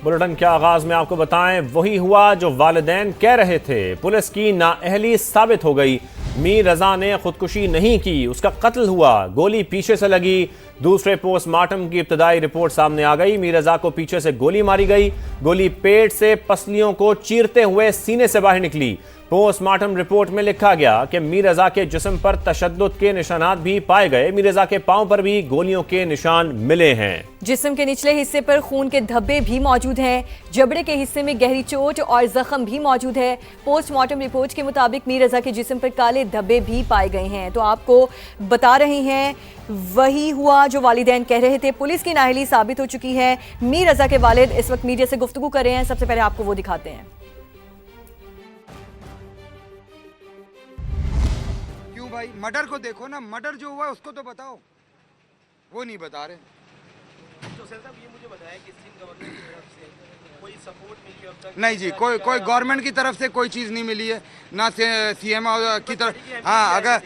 Bulletin के आगाज में आपको बताएं, वही हुआ जो वालिदैन कह रहे थे। पुलिस की नाअहली साबित हो गई। मीर रजा ने खुदकुशी नहीं की, उसका कत्ल हुआ। गोली पीछे से लगी। दूसरे पोस्टमार्टम की इब्तदाई रिपोर्ट सामने आ गई। मीर रजा को पीछे से गोली मारी गई। गोली पेट से पसलियों को चीरते हुए सीने से बाहर निकली। पोस्टमार्टम रिपोर्ट में लिखा गया कि मीर रजा के जिस्म पर तशद्दुद के निशानात भी पाए गए। मीर रजा के पांव पर भी गोलियों के निशान मिले हैं। जिस्म के निचले हिस्से पर खून के धब्बे भी मौजूद हैं। जबड़े के हिस्से में गहरी चोट और जख्म भी मौजूद है। पोस्टमार्टम रिपोर्ट के मुताबिक मीर रजा के जिस्म पर काले धब्बे भी पाए गए हैं। तो आपको बता रहे हैं, वही हुआ जो वालिदैन कह रहे थे। पुलिस की नाअहली साबित हो चुकी है। मीर रजा के वालिद इस वक्त मीडिया से गुफ्तगू कर रहे हैं। सबसे पहले आपको वो दिखाते हैं। भाई मर्डर को देखो ना, मर्डर जो हुआ है उसको तो बताओ, वो नहीं बता रहे। तो सर साहब ये मुझे बताया कि सिंध गवर्नमेंट की तरफ से कोई सपोर्ट मिली अब तक? नहीं जी, कोई गवर्नमेंट की तरफ से कोई चीज़ नहीं मिली है, ना सीएम हाउस की तरफ। हाँ, अगर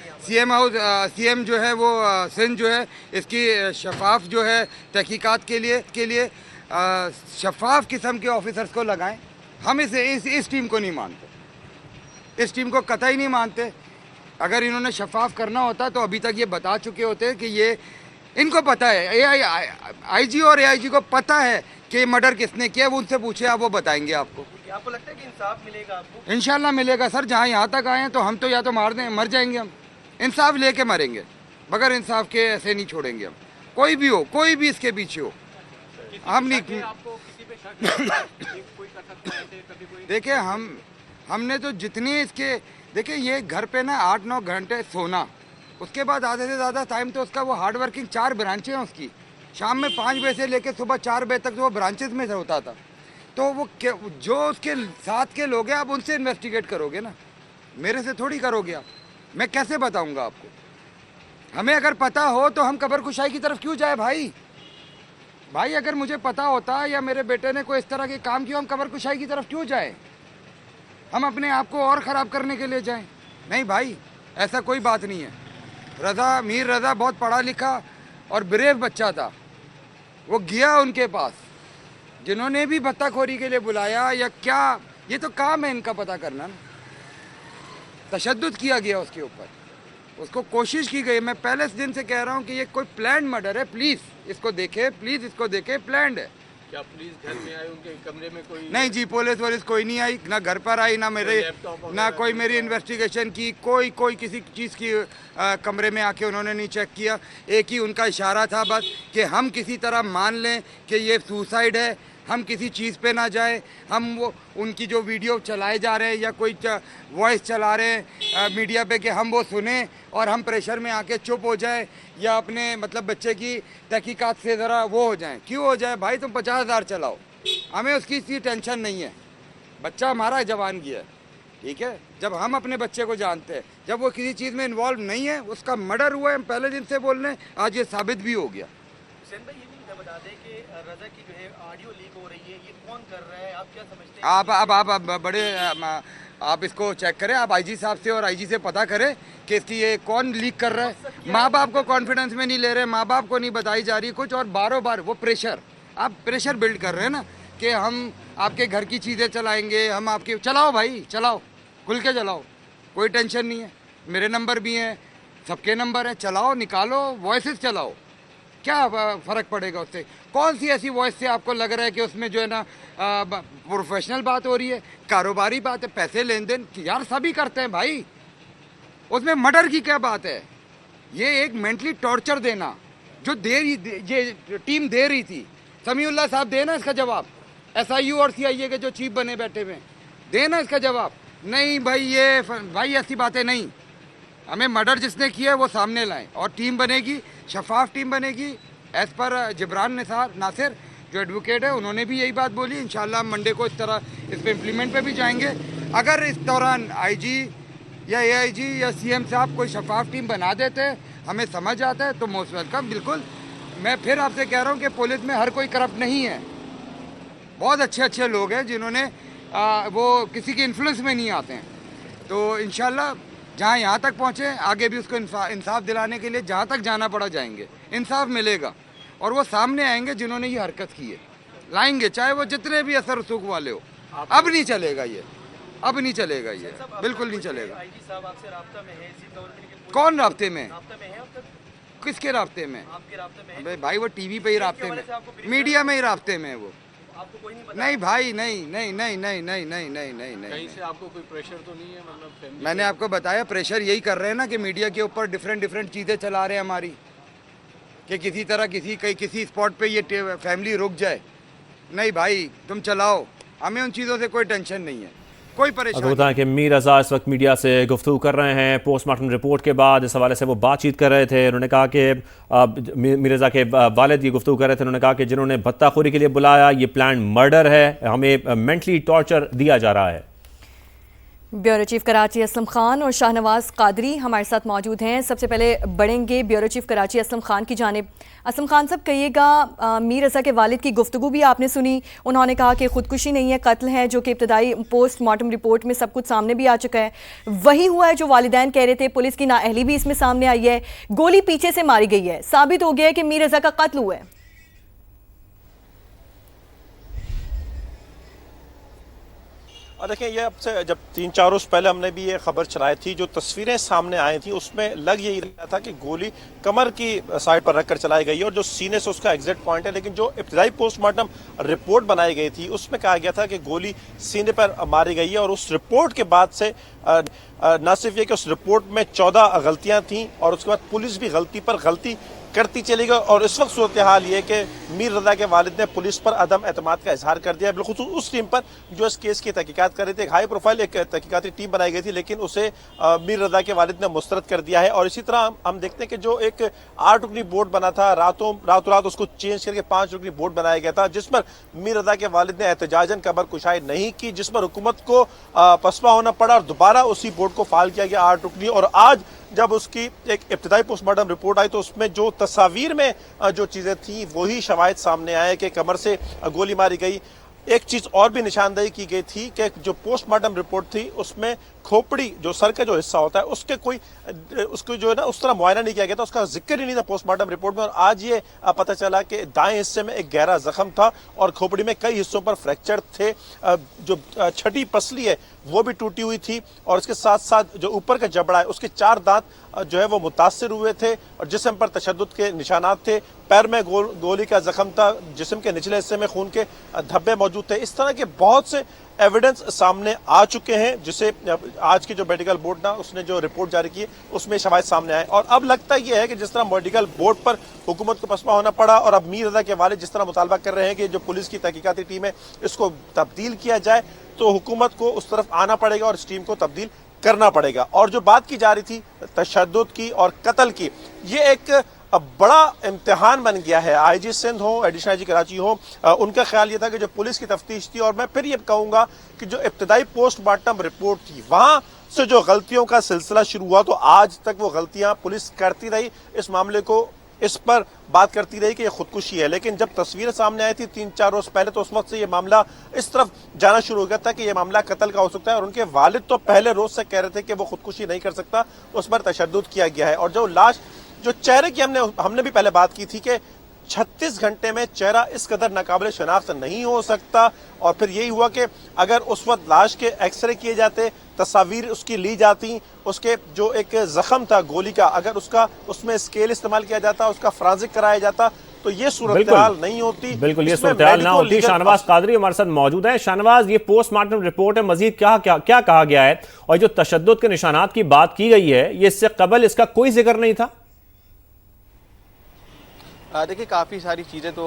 सीएम जो है वो सिंध जो है इसकी शफाफ जो है तहकीकात के लिए शफाफ किस्म के ऑफिसर्स को लगाएं। हम इस टीम को नहीं मानते, इस टीम को कतई नहीं मानते। अगर इन्होंने शफाफ करना होता तो अभी तक ये बता चुके होते कि ये इनको पता है, आईजी और एआईजी को पता है कि मर्डर किसने किया। वो उनसे पूछे, आप वो बताएंगे आपको। आपको लगता है कि इंसाफ मिलेगा आपको? इंशाल्लाह मिलेगा सर। जहाँ यहाँ तक आए हैं तो हम तो या तो मर जाएंगे, हम इंसाफ लेके मरेंगे। बगैर इंसाफ के ऐसे नहीं छोड़ेंगे हम। कोई भी हो, कोई भी इसके पीछे हो, हम नहीं। देखिए हमने तो जितनी इसके देखिए, ये घर पे ना 8-9 घंटे सोना, उसके बाद आधे से ज़्यादा टाइम तो उसका वो हार्ड वर्किंग 4 ब्रांचें हैं उसकी। शाम में 5 बजे से लेकर सुबह 4 बजे तक तो वो ब्रांचेस में होता था। तो वो जो उसके साथ के लोग हैं, आप उनसे इन्वेस्टिगेट करोगे ना, मेरे से थोड़ी करोगे आप। मैं कैसे बताऊंगा आपको? हमें अगर पता हो तो हम कब्र कुशाई की तरफ क्यों जाए भाई? अगर मुझे पता होता या मेरे बेटे ने कोई इस तरह के काम किया, हम कब्र कुशाई की तरफ क्यों जाए? हम अपने आप को और ख़राब करने के लिए जाएं? नहीं भाई, ऐसा कोई बात नहीं है। मीर रज़ा बहुत पढ़ा लिखा और ब्रेव बच्चा था। वो गया उनके पास, जिन्होंने भी बत्ताखोरी के लिए बुलाया या क्या, ये तो काम है इनका पता करना ना। तशद्दुद किया गया उसके ऊपर, उसको कोशिश की गई। मैं पहले दिन से कह रहा हूँ कि ये कोई प्लान मर्डर है। प्लीज़ इसको देखे, प्लान्ड है। क्या पुलिस घर में आई, उनके कमरे में कोई? नहीं जी, पुलिस कोई नहीं आई, ना घर पर आई, ना कोई मेरी इन्वेस्टिगेशन की। कोई किसी चीज़ की कमरे में आके उन्होंने नहीं चेक किया। एक ही उनका इशारा था बस कि हम किसी तरह मान लें कि ये सुसाइड है, हम किसी चीज़ पे ना जाए। हम वो उनकी जो वीडियो चलाए जा रहे हैं या कोई वॉइस चला रहे हैं मीडिया पे कि हम वो सुने और हम प्रेशर में आके चुप हो जाए या अपने मतलब बच्चे की तहकीकात से ज़रा वो हो जाए। क्यों हो जाए भाई? तुम 50,000 चलाओ, हमें उसकी इतनी टेंशन नहीं है। बच्चा हमारा जवान गया है, ठीक है। जब हम अपने बच्चे को जानते हैं, जब वो किसी चीज़ में इन्वॉल्व नहीं है, उसका मर्डर हुआ है, हम पहले दिन से बोल रहे हैं, आज ये साबित भी हो गया। बता दें कि रज़ा की जो है ऑडियो लीक हो रही है, ये कौन कर रहा है, आप क्या समझते हैं? आप इसको चेक करें, आप आईजी साहब से और आईजी से पता करें कि इसकी ये कौन लीक कर रहा है। माँ बाप को कॉन्फिडेंस में नहीं ले रहे, माँ बाप को नहीं बताई जा रही कुछ, और बार वो आप प्रेशर बिल्ड कर रहे हैं ना कि हम आपके घर की चीज़ें चलाएंगे, हम आपके चलाओ भाई, चलाओ, खुल के चलाओ, कोई टेंशन नहीं है। मेरे नंबर भी हैं, सबके नंबर हैं, चलाओ, निकालो, वॉइसेस चलाओ, क्या फ़र्क पड़ेगा उससे? कौन सी ऐसी वॉइस से आपको लग रहा है कि उसमें जो है ना प्रोफेशनल बात हो रही है, कारोबारी बात है, पैसे लेन देन? यार सभी करते हैं भाई, उसमें मर्डर की क्या बात है? ये एक मेंटली टॉर्चर देना जो ये टीम दे रही थी। समीउल्लाह साहब देना इसका जवाब, SIU और CIA के जो चीफ बने बैठे हुए, देना इसका जवाब। नहीं भाई ऐसी बातें नहीं। हमें मर्डर जिसने किया है वो सामने लाएं और टीम बनेगी, शफाफ टीम बनेगी। एज़ पर जिब्रान नासिर जो एडवोकेट है, उन्होंने भी यही बात बोली। इंशाल्लाह मंडे को इस तरह इस पे इम्प्लीमेंट पे भी जाएंगे। अगर इस दौरान IG या AIG या CM साहब कोई शफाफ टीम बना देते हैं, हमें समझ आता है, तो मोस्ट वेलकम। बिल्कुल, मैं फिर आपसे कह रहा हूँ कि पुलिस में हर कोई करप्ट नहीं है। बहुत अच्छे लोग हैं जिन्होंने वो किसी के इन्फ्लुएंस में नहीं आते हैं। तो इंशाल्लाह जहाँ यहाँ तक पहुँचे, आगे भी उसको इंसाफ दिलाने के लिए जहाँ तक जाना पड़ा जाएंगे, इंसाफ मिलेगा और वो सामने आएंगे जिन्होंने ये हरकत की है। लाएंगे, चाहे वो जितने भी असर रसूख वाले हो। अब नहीं चलेगा ये, अब नहीं चलेगा ये, बिल्कुल नहीं चलेगा। आईजी साहब आपसे राब्ता में है इसी गवर्नमेंट के? कौन राब्ते में? राब्ता में है अब तक? किसके राब्ते में? आपके राब्ते में है? अबे भाई वो टीवी पे ही राब्ते में, मीडिया में ही राब्ते में है वो। आपको कोई नहीं पता? नहीं भाई, नहीं नहीं नहीं नहीं नहीं नहीं नहीं नहीं नहीं। कहीं से आपको कोई प्रेशर तो नहीं है, मतलब फैमिली? मैंने आपको बताया प्रेशर यही कर रहे हैं ना कि मीडिया के ऊपर डिफरेंट चीज़ें चला रहे हैं हमारी, कि किसी तरह किसी स्पॉट पे ये फैमिली रुक जाए। नहीं भाई तुम चलाओ, हमें उन चीज़ों से कोई टेंशन नहीं है, कोई आपको परेशानी। बताएं कि मीर रजा इस वक्त मीडिया से गुफ्तगू कर रहे हैं पोस्टमार्टम रिपोर्ट के बाद। इस हवाले से वो बातचीत कर रहे थे। उन्होंने कहा कि मीर रजा के वालिद ये गुफ्तगू कर रहे थे। उन्होंने कहा कि जिन्होंने भत्ताखोरी के लिए बुलाया ये प्लान मर्डर है, हमें मेंटली टॉर्चर दिया जा रहा है। ब्यूरो चीफ कराची असलम खान और शाहनवाज कादरी हमारे साथ मौजूद हैं। सबसे पहले बढ़ेंगे ब्यूरो चीफ कराची असलम खान की जानिब। असलम खान साहब कहिएगा, मीर रजा के वालिद की गुफ्तगू भी आपने सुनी। उन्होंने कहा कि खुदकुशी नहीं है, कत्ल है, जो कि इब्तदाई पोस्टमार्टम रिपोर्ट में सब कुछ सामने भी आ चुका है। वही हुआ है जो वालिदैन कह रहे थे। पुलिस की नाअहली भी इसमें सामने आई है, गोली पीछे से मारी गई है, साबित हो गया है कि मीर रजा का कत्ल हुआ है। और देखिए ये अब से जब 3-4 रोज़ पहले हमने भी ये खबर चलाई थी, जो तस्वीरें सामने आई थी उसमें लग यही रहा था कि गोली कमर की साइड पर रखकर चलाई गई है और जो सीने से उसका एग्जैक्ट पॉइंट है। लेकिन जो इब्तिदाई पोस्टमार्टम रिपोर्ट बनाई गई थी उसमें कहा गया था कि गोली सीने पर मारी गई है। और उस रिपोर्ट के बाद से न सिर्फ ये कि उस रिपोर्ट में 14 गलतियाँ थीं और उसके बाद पुलिस भी गलती पर गलती करती चली गई। और इस वक्त सूरत हाल ये कि मीर रजा के वालिद ने पुलिस पर अदम एतमाद का इजहार कर दिया। बिल्कुल उस टीम पर जो इस केस की तहकीकात कर रही थी, एक हाई प्रोफाइल एक तहकीकाती टीम बनाई गई थी, लेकिन उसे मीर रजा के वालिद ने मुस्तरद कर दिया है। और इसी तरह हम देखते हैं कि जो एक 8 रुकनी बोर्ड बना था, रातों रात उसको चेंज करके 5 रुकनी बोर्ड बनाया गया था, जिस पर मीर रजा के वालिद ने एहतजाजन कबर कुशाई नहीं की, जिस पर हुकूमत को पसपा होना पड़ा और दोबारा उसी बोर्ड को फाल किया गया 8 रुकनी। और आज जब उसकी एक इब्तिदाई पोस्टमार्टम रिपोर्ट आई तो उसमें जो तस्वीर में जो चीज़ें थी वही शवाहिद सामने आए कि कमर से गोली मारी गई। एक चीज़ और भी निशानदेही की गई थी कि जो पोस्टमार्टम रिपोर्ट थी उसमें खोपड़ी जो सर का जो हिस्सा होता है उसको जो है ना उस तरह मुआयना नहीं किया गया था, उसका जिक्र ही नहीं था पोस्टमार्टम रिपोर्ट में। और आज ये पता चला कि दाएं हिस्से में एक गहरा जख्म था और खोपड़ी में कई हिस्सों पर फ्रैक्चर थे। जो छठी पसली है वो भी टूटी हुई थी और इसके साथ साथ जो ऊपर का जबड़ा है उसके 4 दांत जो है वो मुतासिर हुए थे और जिस्म पर तशद्दुद के निशानात थे। पैर में गोली का जख्म था, जिस्म के निचले हिस्से में खून के धब्बे मौजूद थे। इस तरह के बहुत से एविडेंस सामने आ चुके हैं, जिसे आज की जो मेडिकल बोर्ड ना उसने जो रिपोर्ट जारी की उसमें शवाहिद सामने आए। और अब लगता यह है कि जिस तरह मेडिकल बोर्ड पर हुकूमत को पसपा होना पड़ा और अब मीर रजा के वालिद जिस तरह मुतालबा कर रहे हैं कि जो पुलिस की तहकीकाती टीम है इसको तब्दील किया जाए, तो हुकूमत को उस तरफ आना पड़ेगा और इस टीम को तब्दील करना पड़ेगा। और जो बात की जा रही थी तशद्दुद की और कत्ल की, ये एक बड़ा इम्तिहान बन गया है। आईजी सिंध हो, एडिशनल आईजी कराची हो, उनका ख्याल ये था कि जो पुलिस की तफ्तीश थी, और मैं फिर ये कहूँगा कि जो इब्तिदाई पोस्टमार्टम रिपोर्ट थी वहाँ से जो गलतियों का सिलसिला शुरू हुआ तो आज तक वो गलतियाँ पुलिस करती रही, इस मामले को इस पर बात करती रही कि ये खुदकुशी है। लेकिन जब तस्वीरें सामने आई थी 3-4 रोज पहले तो उस वक्त से ये मामला इस तरफ जाना शुरू हो गया था कि ये मामला कत्ल का हो सकता है। और उनके वालिद तो पहले रोज से कह रहे थे कि वो खुदकुशी नहीं कर सकता, उस पर तशद्दुद किया गया है। और जो लाश जो चेहरे की हमने भी पहले बात की थी कि 36 घंटे में चेहरा इस कदर नाकाबिल शनाख्त नहीं हो सकता। और फिर यही हुआ कि अगर उस वक्त लाश के एक्सरे किए जाते, तस्वीर उसकी ली जाती, उसके जो एक जख्म था गोली का अगर उसमें स्केल इस्तेमाल किया जाता, उसका फोरेंसिक कराया जाता, तो ये सूरत हाल नहीं होती। बिल्कुल ये सूरत हाल ना होती। शाहनवाज कादरी हमारे साथ मौजूद है। शाहनवाज, ये पोस्टमार्टम रिपोर्ट है, मजीद क्या कहा गया है और जो तशद्दुद के निशानात की बात की गई है ये इससे कबल इसका कोई जिक्र नहीं था? देखिए काफ़ी सारी चीज़ें तो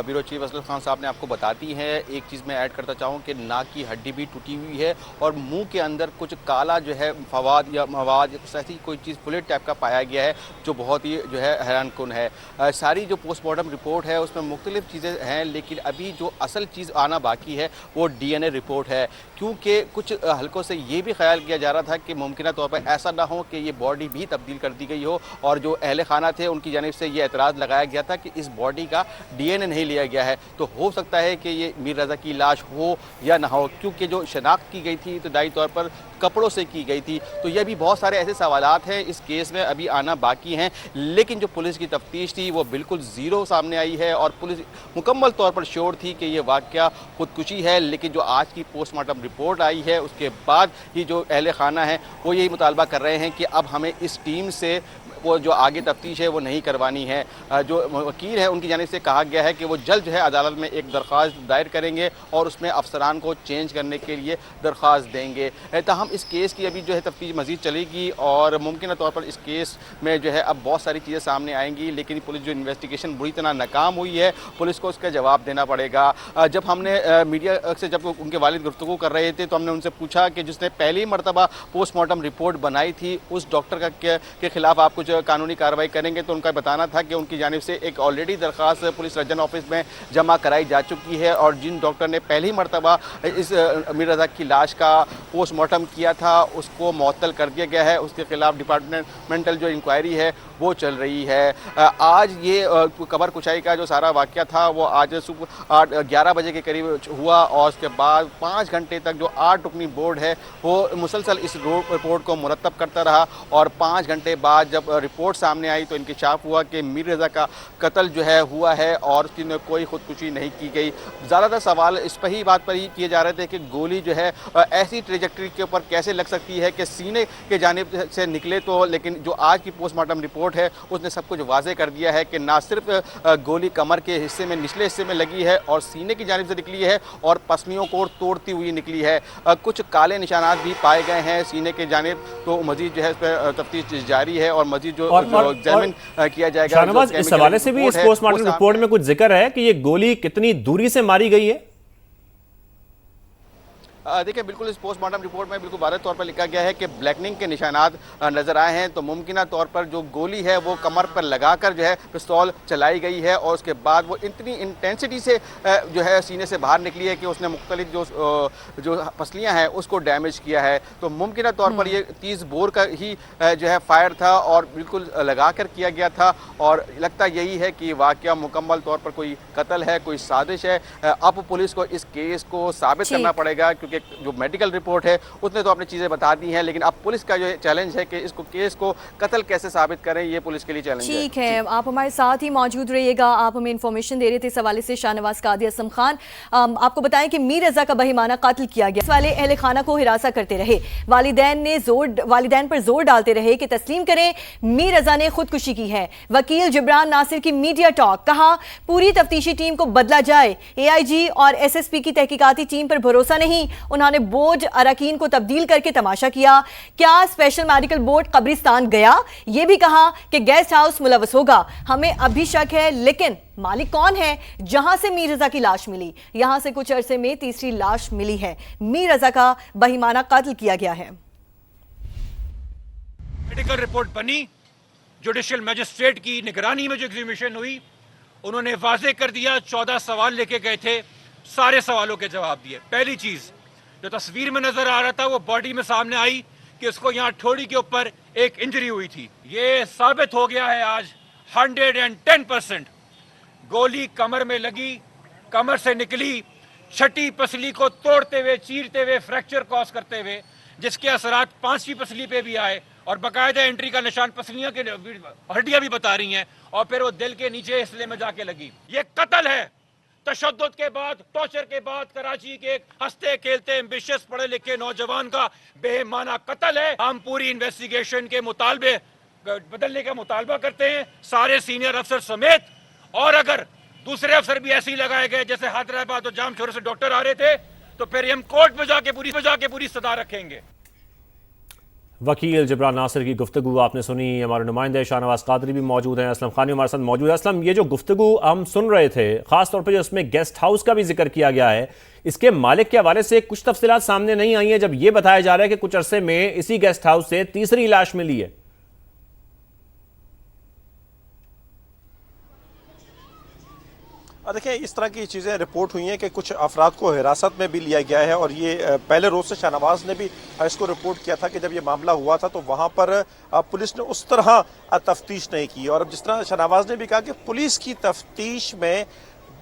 ब्यूरो चीफ असलम खान साहब ने आपको बताती हैं। एक चीज़ मैं ऐड करता चाहूँ कि नाक की हड्डी भी टूटी हुई है और मुंह के अंदर कुछ काला जो है फवाद या मवाद ऐसी कोई चीज़ फ्लूइड टाइप का पाया गया है जो बहुत ही जो है हैरानकुन है। सारी जो पोस्टमार्टम रिपोर्ट है उसमें मुख्तलिफ चीज़ें हैं, लेकिन अभी जो असल चीज़ आना बाकी है वो DNA रिपोर्ट है, क्योंकि कुछ हल्कों से ये भी ख्याल किया जा रहा था कि मुमकिन तौर पर ऐसा ना हो कि ये बॉडी भी तब्दील कर दी गई हो। और जो अहले खाना थे उनकी जानिब से ये एतराज़ लगाया गया था था कि इस बॉडी का DNA नहीं लिया गया है, तो हो सकता है कि ये मीर रज़ा की लाश हो या ना हो, क्योंकि जो शनाख्त की गई थी इब्तदाई तौर पर कपड़ों से की गई थी। तो ये भी बहुत सारे ऐसे सवालात हैं इस केस में अभी आना बाकी हैं, लेकिन जो पुलिस की तफ्तीश थी वो बिल्कुल ज़ीरो सामने आई है और पुलिस मुकम्मल तौर पर श्योर थी कि ये वाक़या खुदकुशी है। लेकिन जो आज की पोस्टमार्टम रिपोर्ट आई है उसके बाद ही जो अहले खाना है वो यही मुतालबा कर रहे हैं कि अब हमें इस टीम से वो जो आगे तफ्तीश है वो नहीं करवानी है। जो वकील है उनकी जानिब से कहा गया है कि वो जल्द जो है अदालत में एक दरख्वास्त दायर करेंगे और उसमें अफसरान को चेंज करने के लिए दरख्वास्त देंगे। ताहम इस केस की अभी जो है तफ्तीश मज़ीद चलेगी और मुमकिन तौर पर इस केस में जो है अब बहुत सारी चीज़ें सामने आएंगी, लेकिन पुलिस जो इन्वेस्टिगेशन बुरी तरह नाकाम हुई है, पुलिस को उसका जवाब देना पड़ेगा। जब हमने मीडिया से जब उनके वालिद गुफ्तगू कर रहे थे तो हमने उनसे पूछा कि जिसने पहली मरतबा पोस्टमार्टम रिपोर्ट बनाई थी उस डॉक्टर के खिलाफ आप कुछ कानूनी कार्रवाई करेंगे, तो उनका बताना था कि उनकी जानिब से एक ऑलरेडी दरख्वास्त पुलिस सर्जन ऑफिस में जमा कराई जा चुकी है और जिन डॉक्टर ने पहली मरतबा इस मीर रज़ा की लाश का पोस्टमार्टम किया था उसको मुअत्तल कर दिया गया है। उसके खिलाफ डिपार्टमेंटल जो इंक्वायरी है वो चल रही है। आज ये कबर कुशाई का जो सारा वाक़या था वो आज सुबह 11 बजे के करीब हुआ और उसके बाद 5 घंटे तक जो 8 रुकनी बोर्ड है वो मुसलसल इस रिपोर्ट को मुरतब करता रहा और 5 घंटे बाद जब रिपोर्ट सामने आई तो इंकशाफ हुआ कि मीर रज़ा का कत्ल जो है हुआ है और उसकी कोई खुदकुशी नहीं की गई। ज़्यादातर सवाल इस पर ही बात पर ही किए जा रहे थे कि गोली जो है ऐसी ट्रेजेक्टरी के ऊपर कैसे लग सकती है कि सीने के जानिब से निकले, तो लेकिन जो आज की पोस्टमार्टम रिपोर्ट है उसने सब कुछ वाज़े कर दिया है कि ना सिर्फ गोली कमर के हिस्से में निचले हिस्से में लगी है और सीने की जानिब से निकली है और पसलियों को तोड़ती हुई निकली है। कुछ काले निशानात भी पाए गए हैं सीने के जानिब, तो मजीद जो है इस पर तफ्तीश जारी है और मजीद जो एग्जामिन किया जाएगा। शाहनवाज, इस हवाले से भी इस पोस्टमार्टम रिपोर्ट में कुछ जिक्र है कि ये गोली कितनी दूरी से मारी गई है? देखिए, बिल्कुल इस पोस्टमार्टम रिपोर्ट में बिल्कुल वाज़ेह तौर पर लिखा गया है कि ब्लैकनिंग के निशानात नज़र आए हैं, तो मुमकिन तौर पर जो गोली है वो कमर पर लगाकर जो है पिस्तौल चलाई गई है और उसके बाद वो इतनी इंटेंसिटी से जो है सीने से बाहर निकली है कि उसने मुख्तलिफ जो पसलियाँ हैं उसको डैमेज किया है। तो मुमकिन तौर पर ये 30 बोर का ही जो है फायर था और बिल्कुल लगा कर किया गया था और लगता यही है कि वाक़या मुकम्मल तौर पर कोई कत्ल है, कोई साजिश है। अब पुलिस को इस केस को साबित करना पड़ेगा क्योंकि जो मेडिकल रिपोर्ट है उसने तो अपनी चीज़ें बता दी हैं, लेकिन अब पुलिस का जो चैलेंज है कि इसको केस को कत्ल कैसे साबित करें, ये पुलिस के लिए चैलेंज है। ठीक है, आप हमारे साथ ही मौजूद रहिएगा। आप हमें इन्फॉर्मेशन दे रहे थे इस हवाले से। शाहनवाज कादी असलम खान, आपको बताएं कि मीर रज़ा का बहिमाना कत्ल किया गया। इस वाले अहले खाना को हिरासा करते रहे, वालिदैन पर जोर डालते रहे कि तस्लीम करें मीर रज़ा ने खुदकुशी की है। वकील जिब्रान नासिर की मीडिया टॉक, कहा पूरी तफ्तीशी टीम को बदला जाए, AIG और SSP की तहकीकाती टीम पर भरोसा नहीं, उन्होंने बोर्ड अरकान को तब्दील करके तमाशा किया। क्या स्पेशल मेडिकल बोर्ड कब्रिस्तान गया? यह भी कहा कि गेस्ट हाउस मुलवस होगा। हमें अभी शक है, लेकिन मालिक कौन है? जहां से मीर रज़ा की लाश मिली, यहां से कुछ अरसे में तीसरी लाश मिली है। मीर रज़ा का बहिमाना कत्ल किया गया है। मेडिकल रिपोर्ट बनी, जुडिशियल मजिस्ट्रेट की निगरानी में जो एग्जीक्यूशन हुई, उन्होंने वाजे कर दिया। 14 सवाल लेके गए थे, सारे सवालों के जवाब दिए। पहली चीज जो तस्वीर में नजर आ रहा था वो बॉडी में सामने आई कि उसको यहाँ ठोड़ी के ऊपर एक इंजरी हुई थी। ये साबित हो गया है आज 110% गोली कमर में लगी, कमर से निकली, छठी पसली को तोड़ते हुए, चीरते हुए, फ्रैक्चर कॉज करते हुए, जिसके असरात 5वीं पसली पे भी आए और बाकायदा एंट्री का निशान पसलियां के हड्डियां भी बता रही हैं और फिर वो दिल के नीचे हिस्से में जाके लगी। ये कत्ल है। तशद्दुद के बाद, टॉर्चर के बाद कराची के एक हंसते खेलते एम्बिशियस पढ़े लिखे नौजवान का बेमाना कत्ल है। हम पूरी इन्वेस्टिगेशन के मुतालबे बदलने का मुतालबा करते हैं, सारे सीनियर अफसर समेत, और अगर दूसरे अफसर भी ऐसे ही लगाए गए जैसे हैदराबाद और जामशोर से डॉक्टर आ रहे थे तो फिर हम कोर्ट में जाके पूरी सदा रखेंगे। वकील जिब्रान नासिर की गुफ्तगू आपने सुनी। हमारे नुमाइंदे शाहनवाज कादरी भी मौजूद हैं, असलम खानी हमारे साथ मौजूद है। असलम, ये जो गुफ्तगू हम सुन रहे थे, खासतौर पर जो उसमें गेस्ट हाउस का भी जिक्र किया गया है, इसके मालिक के हवाले से कुछ तफसीलात सामने नहीं आई है, जब ये बताया जा रहा है कि कुछ अरसे में इसी गेस्ट हाउस से तीसरी लाश मिली है। देखिए इस तरह की चीज़ें रिपोर्ट हुई हैं कि कुछ अफराद को हिरासत में भी लिया गया है और ये पहले रोज़ से शाहनवाज ने भी इसको रिपोर्ट किया था कि जब ये मामला हुआ था तो वहाँ पर पुलिस ने उस तरह तफ्तीश नहीं की। और अब जिस तरह शाहनवाज ने भी कहा कि पुलिस की तफ्तीश में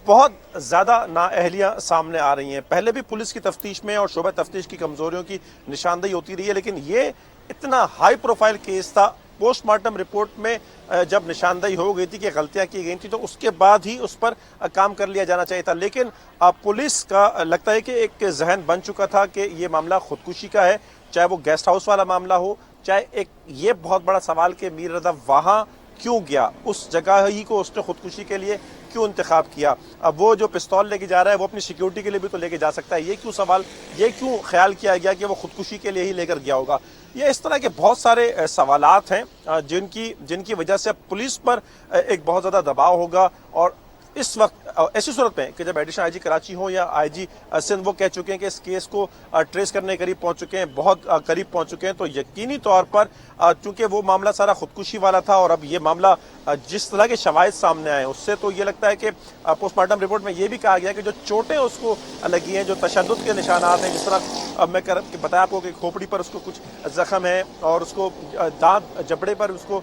बहुत ज़्यादा नाअहलियाँ सामने आ रही हैं। पहले भी पुलिस की तफ्तीश में और शोबा तफ्तीश की कमज़ोरियों की निशानदेही होती रही है, लेकिन ये इतना हाई प्रोफाइल केस था। पोस्टमार्टम रिपोर्ट में जब निशानदेही हो गई थी कि गलतियां की गई थी तो उसके बाद ही उस पर काम कर लिया जाना चाहिए था। लेकिन पुलिस का लगता है कि एक जहन बन चुका था कि ये मामला खुदकुशी का है, चाहे वो गेस्ट हाउस वाला मामला हो, चाहे एक ये बहुत बड़ा सवाल कि मीर रज़ा वहाँ क्यों गया, उस जगह ही को उसने खुदकुशी के लिए क्यों इंतखाब किया। अब वो जो पिस्तौल लेके जा रहा है वो अपनी सिक्योरिटी के लिए भी तो लेके जा सकता है, ये क्यों सवाल, ये क्यों ख्याल किया गया कि वो खुदकुशी के लिए ही लेकर गया होगा। ये इस तरह के बहुत सारे सवालात हैं जिनकी वजह से पुलिस पर एक बहुत ज़्यादा दबाव होगा। और इस वक्त ऐसी सूरत में कि जब एडिशनल आईजी कराची हो या आईजी सिंध वो कह चुके हैं कि इस केस को ट्रेस करने के करीब पहुंच चुके हैं, बहुत करीब पहुंच चुके हैं, तो यकीनी तौर पर चूंकि वो मामला सारा खुदकुशी वाला था और अब ये मामला जिस तरह के शवाहिद सामने आए उससे तो ये लगता है कि पोस्टमार्टम रिपोर्ट में ये भी कहा गया कि जो चोटें उसको लगी हैं, जो तशद्दुद के निशानात हैं, जिस तरह मैं बताया आपको कि खोपड़ी पर उसको कुछ जख्म है और उसको दांत जबड़े पर उसको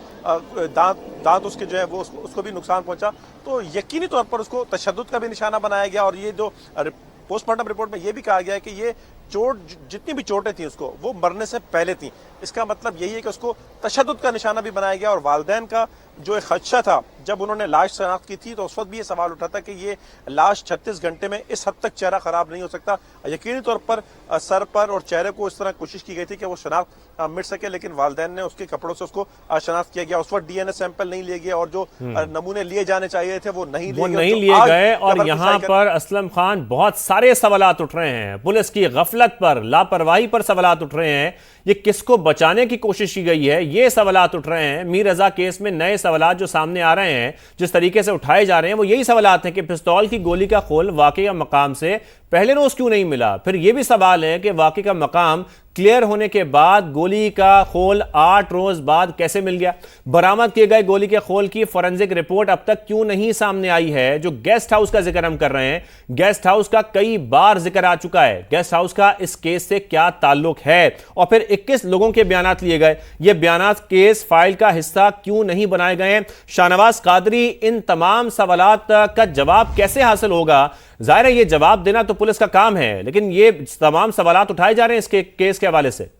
दांत उसके जो है वो उसको भी नुकसान पहुंचा, तो यकीनी तौर पर उसको तशद्दुद का भी निशाना बनाया गया। और ये जो पोस्टमार्टम रिपोर्ट में ये भी कहा गया है कि ये चोट, जितनी भी चोटें थी उसको, वो मरने से पहले थी। इसका मतलब यही है कि उसको तशद्दुद का निशाना भी बनाया गया। और वालिदैन का जो एक खदशा था जब उन्होंने लाश शनाख्त की थी तो उस वक्त भी ये सवाल उठा था कि ये लाश 36 घंटे में इस हद तक चेहरा ख़राब नहीं हो सकता। यकीनी तौर पर सर पर और चेहरे को इस तरह कोशिश की गई थी कि वो शनाख्त मिट सके, लेकिन वालिदैन ने उसके कपड़ों से उसको शनाख्त किया गया। उस वक्त डीएनए सैंपल नहीं लिए गए और जो नमूने लिए जाने चाहिए थे वो नहीं लिए गए। और यहाँ पर असलम खान बहुत सारे सवालात उठ रहे हैं, पुलिस की गफलत पर, लापरवाही पर सवालात उठ रहे हैं। ये किसको बचाने की कोशिश की गई है, ये सवालात उठ रहे हैं। मीर रजा केस में नए सवालात जो सामने आ रहे हैं, जिस तरीके से उठाए जा रहे हैं, वो यही सवालात हैं कि पिस्तौल की गोली का खोल वाकई मकाम से पहले रोज क्यों नहीं मिला। फिर यह भी सवाल है कि वाकई का मकाम क्लियर होने के बाद गोली का खोल 8 रोज बाद कैसे मिल गया। बरामद किए गए गोली के खोल की फॉरेंसिक रिपोर्ट अब तक क्यों नहीं सामने आई है। जो गेस्ट हाउस का जिक्र हम कर रहे हैं, गेस्ट हाउस का कई बार जिक्र आ चुका है, गेस्ट हाउस का इस केस से क्या ताल्लुक है। और फिर 21 लोगों के बयान लिए गए, ये बयान केस फाइल का हिस्सा क्यों नहीं बनाए गए। शाहनवाज कादरी इन तमाम सवालात का जवाब कैसे हासिल होगा। जाहिर है ये जवाब देना तो पुलिस का काम है, लेकिन ये तमाम सवालात उठाए जा रहे हैं इसके केस के हवाले से।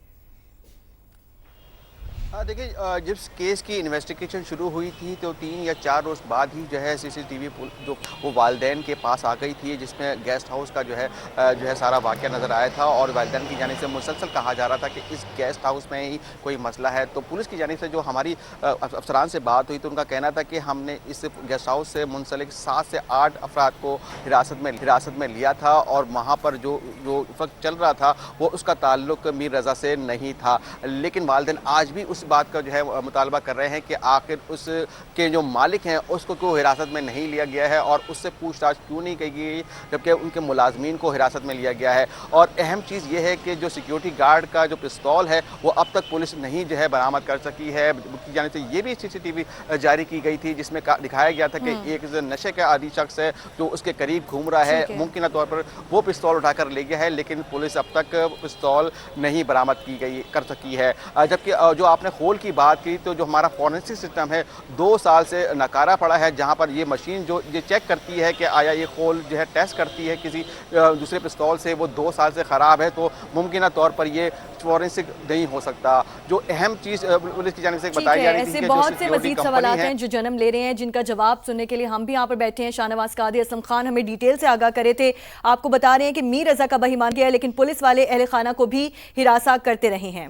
देखिए, जब केस की इन्वेस्टिगेशन शुरू हुई थी तो 3 या 4 रोज़ बाद ही जो है सीसीटीवी जो वो वालिदैन के पास आ गई थी, जिसमें गेस्ट हाउस का जो है सारा वाक़या नज़र आया था। और वालिदैन की जानिब से मुसलसल कहा जा रहा था कि इस गेस्ट हाउस में ही कोई मसला है। तो पुलिस की जानिब से जो हमारी अफसरान से बात हुई तो उनका कहना था कि हमने इस गेस्ट हाउस से मुंसलिक 7 से 8 अफराद को हिरासत में लिया था और वहाँ पर जो वक्त चल रहा था वो उसका ताल्लुक मीर रज़ा से नहीं था। लेकिन वालिदैन आज भी उस बात का जो है मुतालबा कर रहे हैं कि आखिर उसके जो मालिक हैं उसको क्यों हिरासत में नहीं लिया गया है और उससे पूछताछ क्यों नहीं की गई, जबकि उनके मुलाजमीन को हिरासत में लिया गया है। और अहम चीज़ ये है कि जो सिक्योरिटी गार्ड का जो पिस्तौल है वो अब तक पुलिस नहीं जो है बरामद कर सकी है। जाने से ये भी सीसीटीवी जारी की गई थी जिसमें दिखाया गया था कि एक नशे का आदी शख्स है जो उसके करीब घूम रहा है, मुमकिन तौर पर वो पिस्तौल उठाकर ले गया है, लेकिन पुलिस अब तक पिस्तौल नहीं बरामद कर सकी है। जबकि जो आपने खोल की बात की तो जो हमारा फॉरेंसिक सिस्टम है 2 साल से नकारा पड़ा है, जहां पर ये मशीन जो ये चेक करती है कि आया ये खोल जो है टेस्ट करती है किसी दूसरे पिस्तौल से, वो 2 साल से ख़राब है, तो मुमकिन तौर पर ये फॉरेंसिक नहीं हो सकता। जो अहम चीज़ पुलिस की जानिब से बताई जा रही थी, ऐसे बहुत से मजीद सवालात हैं जो जन्म ले रहे हैं, जिनका जवाब सुनने के लिए हम भी यहाँ पर बैठे हैं। शाहनवाज कादरी, असलम खान हमें डिटेल से आगाह करे थे। आपको बता रहे हैं कि मीर रज़ा का बही मान गया है, लेकिन पुलिस वाले अहल खाना को भी हिरासा करते रहे हैं।